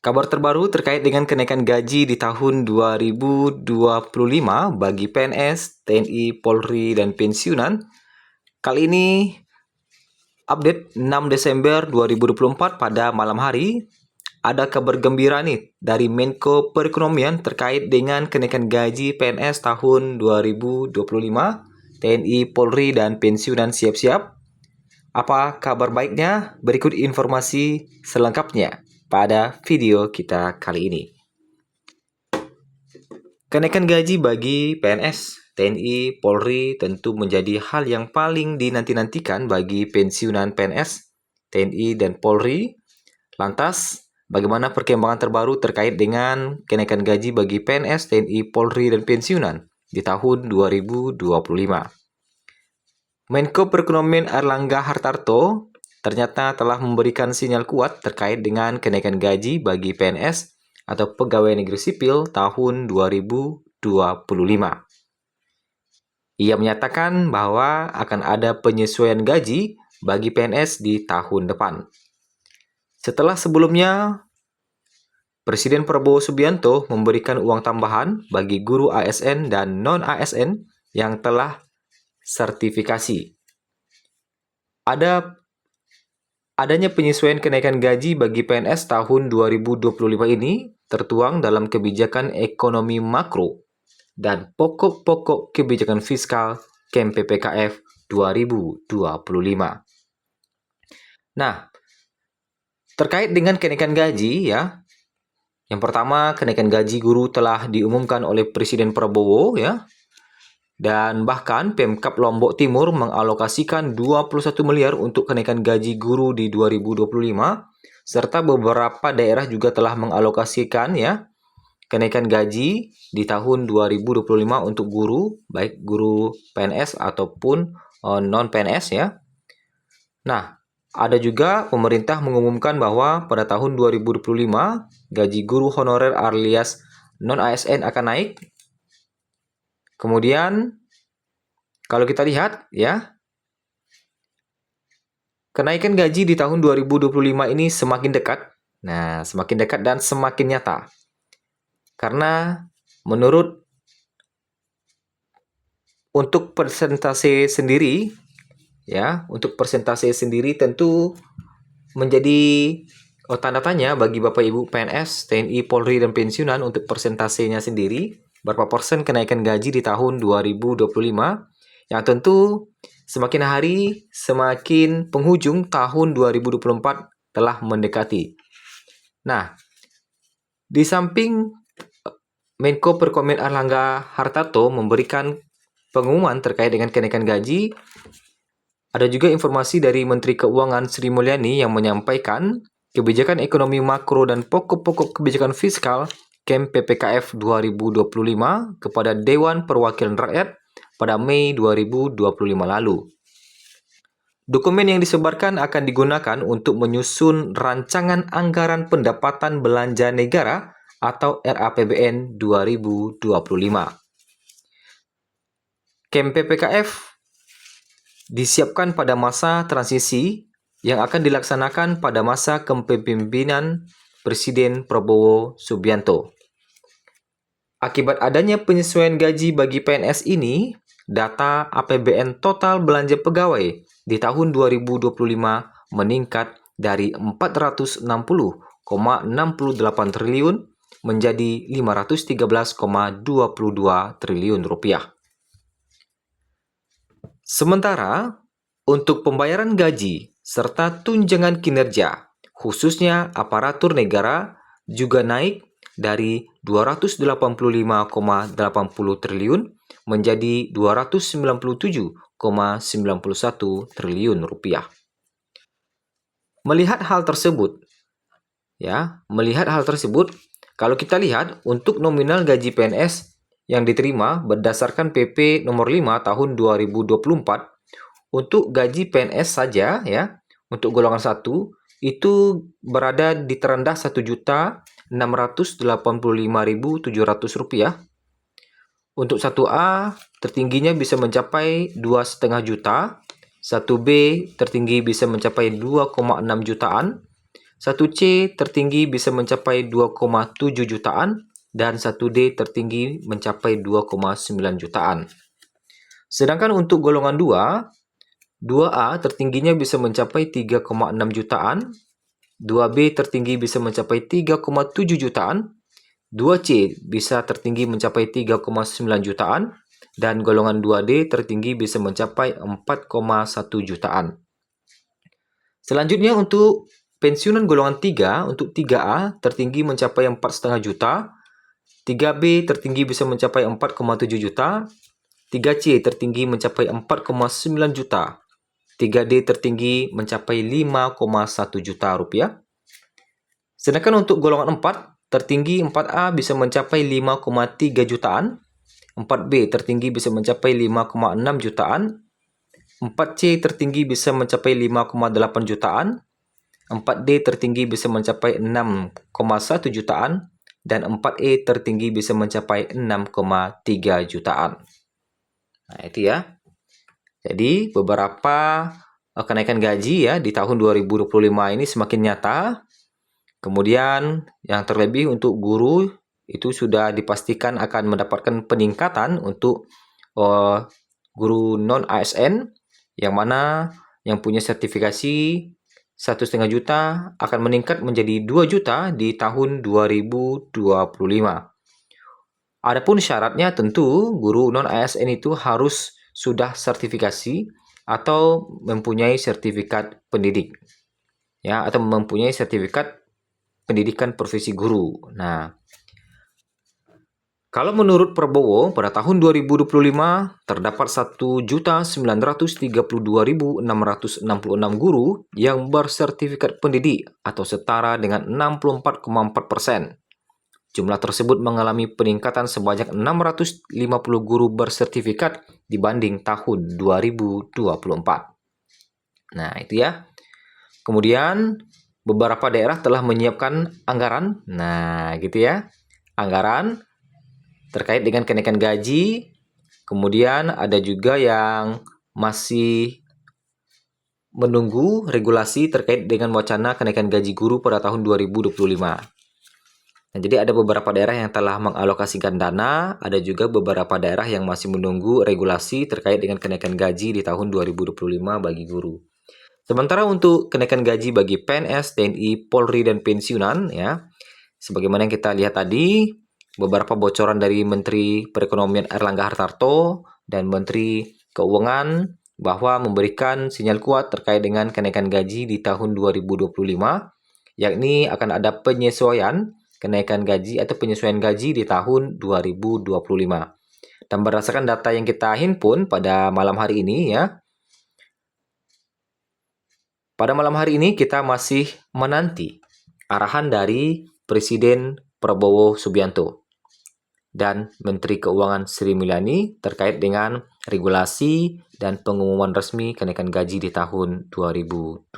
Kabar terbaru terkait dengan kenaikan gaji di tahun 2025 bagi PNS, TNI, Polri, dan pensiunan. Kali ini update 6 Desember 2024 pada malam hari. Ada kabar gembira nih dari Menko Perekonomian terkait dengan kenaikan gaji PNS tahun 2025, TNI, Polri, dan pensiunan siap-siap. Apa kabar baiknya? Berikut informasi selengkapnya pada video kita kali ini. Kenaikan gaji bagi PNS, TNI, Polri tentu menjadi hal yang paling dinanti-nantikan bagi pensiunan PNS, TNI, dan Polri. Lantas, bagaimana perkembangan terbaru terkait dengan kenaikan gaji bagi PNS, TNI, Polri, dan pensiunan di tahun 2025? Menko Perekonomian Airlangga Hartarto ternyata telah memberikan sinyal kuat terkait dengan kenaikan gaji bagi PNS atau pegawai negeri sipil tahun 2025. Ia menyatakan bahwa akan ada penyesuaian gaji bagi PNS di tahun depan. Setelah sebelumnya, Presiden Prabowo Subianto memberikan uang tambahan bagi guru ASN dan non-ASN yang telah sertifikasi. Adanya penyesuaian kenaikan gaji bagi PNS tahun 2025 ini tertuang dalam kebijakan ekonomi makro dan pokok-pokok kebijakan fiskal KEM PPKF 2025. Nah, terkait dengan kenaikan gaji ya, yang pertama kenaikan gaji guru telah diumumkan oleh Presiden Prabowo ya. Dan bahkan Pemkab Lombok Timur mengalokasikan 21 miliar untuk kenaikan gaji guru di 2025, serta beberapa daerah juga telah mengalokasikan ya kenaikan gaji di tahun 2025 untuk guru, baik guru PNS ataupun non-PNS ya. Nah, ada juga pemerintah mengumumkan bahwa pada tahun 2025 gaji guru honorer alias non-ASN akan naik. Kemudian, kalau kita lihat ya, kenaikan gaji di tahun 2025 ini semakin dekat. Nah, semakin dekat dan semakin nyata. Karena menurut untuk persentase sendiri ya, untuk persentase sendiri tentu menjadi tanda tanya bagi Bapak Ibu PNS, TNI, Polri, dan pensiunan untuk persentasenya sendiri. Berapa persen kenaikan gaji di tahun 2025 yang tentu semakin hari semakin penghujung tahun 2024 telah mendekati. Nah, di samping Menko Perekonomian Airlangga Hartarto memberikan pengumuman terkait dengan kenaikan gaji, ada juga informasi dari Menteri Keuangan Sri Mulyani yang menyampaikan kebijakan ekonomi makro dan pokok-pokok kebijakan fiskal KEM PPKF 2025 kepada Dewan Perwakilan Rakyat pada Mei 2025 lalu. Dokumen yang disebarkan akan digunakan untuk menyusun rancangan anggaran pendapatan belanja negara atau RAPBN 2025. KEM PPKF disiapkan pada masa transisi yang akan dilaksanakan pada masa kepemimpinan Presiden Prabowo Subianto. Akibat adanya penyesuaian gaji bagi PNS ini, data APBN total belanja pegawai di tahun 2025 meningkat dari 460,68 triliun menjadi 513,22 triliun rupiah. Sementara, untuk pembayaran gaji serta tunjangan kinerja, khususnya aparatur negara, juga naik dari 285,80 triliun menjadi 297,91 triliun rupiah. Melihat hal tersebut, kalau kita lihat untuk nominal gaji PNS yang diterima berdasarkan PP nomor 5 tahun 2024 untuk gaji PNS saja ya, untuk golongan 1 itu berada di terendah Rp685.700. Untuk 1A tertingginya bisa mencapai 2,5 juta, 1B tertinggi bisa mencapai 2,6 jutaan, 1C tertinggi bisa mencapai 2,7 jutaan dan 1D tertinggi mencapai 2,9 jutaan. Sedangkan untuk golongan 2A tertingginya bisa mencapai 3,6 jutaan, 2B tertinggi bisa mencapai 3,7 jutaan, 2C bisa tertinggi mencapai 3,9 jutaan, dan golongan 2D tertinggi bisa mencapai 4,1 jutaan. Selanjutnya untuk pensiunan golongan 3, untuk 3A tertinggi mencapai 4,5 juta, 3B tertinggi bisa mencapai 4,7 juta, 3C tertinggi mencapai 4,9 juta, 3D tertinggi mencapai 5,1 juta rupiah. Sedangkan untuk golongan 4, tertinggi 4A bisa mencapai 5,3 jutaan, 4B tertinggi bisa mencapai 5,6 jutaan, 4C tertinggi bisa mencapai 5,8 jutaan, 4D tertinggi bisa mencapai 6,1 jutaan, dan 4E tertinggi bisa mencapai 6,3 jutaan. Nah, itu ya. Jadi, beberapa kenaikan gaji ya di tahun 2025 ini semakin nyata. Kemudian, yang terlebih untuk guru itu sudah dipastikan akan mendapatkan peningkatan untuk guru non-ASN, yang mana yang punya sertifikasi 1,5 juta akan meningkat menjadi 2 juta di tahun 2025. Adapun syaratnya tentu guru non-ASN itu harus sudah sertifikasi atau mempunyai sertifikat pendidik, ya, atau mempunyai sertifikat pendidikan profesi guru. Nah, kalau menurut Prabowo pada tahun 2025 terdapat 1.932.666 guru yang bersertifikat pendidik atau setara dengan 64,4%. Jumlah tersebut mengalami peningkatan sebanyak 650 guru bersertifikat dibanding tahun 2024. Nah, itu ya. Kemudian, beberapa daerah telah menyiapkan anggaran. Nah, gitu ya. Anggaran terkait dengan kenaikan gaji. Kemudian, ada juga yang masih menunggu regulasi terkait dengan wacana kenaikan gaji guru pada tahun 2025. Nah, jadi ada beberapa daerah yang telah mengalokasikan dana, ada juga beberapa daerah yang masih menunggu regulasi terkait dengan kenaikan gaji di tahun 2025 bagi guru. Sementara untuk kenaikan gaji bagi PNS, TNI, Polri, dan pensiunan, ya, sebagaimana yang kita lihat tadi, beberapa bocoran dari Menteri Perekonomian Airlangga Hartarto dan Menteri Keuangan bahwa memberikan sinyal kuat terkait dengan kenaikan gaji di tahun 2025, yakni akan ada penyesuaian kenaikan gaji atau penyesuaian gaji di tahun 2025. Dan berdasarkan data yang kita himpun pada malam hari ini ya, pada malam hari ini kita masih menanti arahan dari Presiden Prabowo Subianto dan Menteri Keuangan Sri Mulyani terkait dengan regulasi dan pengumuman resmi kenaikan gaji di tahun 2025.